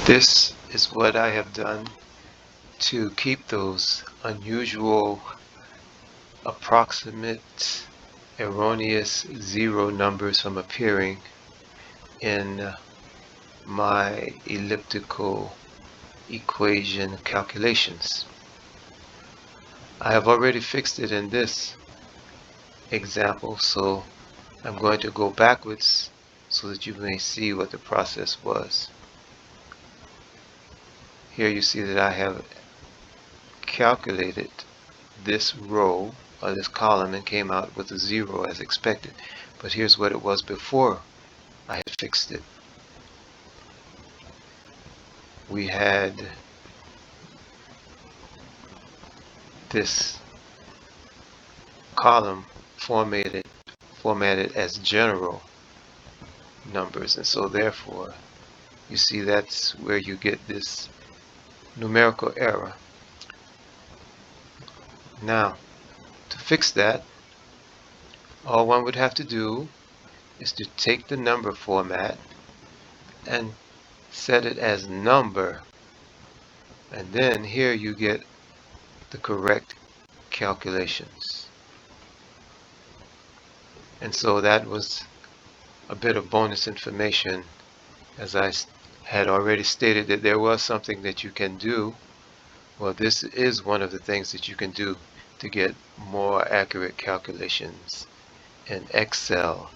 This is what I have done to keep those unusual, approximate, erroneous zero numbers from appearing in my elliptical equation calculations. I have already fixed it in this example, so I'm going to go backwards so that you may see what the process was. Here you see that I have calculated this row or this column and came out with a 0 as expected. But here's what it was before I had fixed it. We had this column formatted as general numbers, and so therefore you see that's where you get this numerical error. Now, to fix that, all one would have to do is to take the number format and set it as number, and then here you get the correct calculations. And so that was a bit of bonus information, as I had already stated that there was something that you can do. Well, this is one of the things that you can do to get more accurate calculations in Excel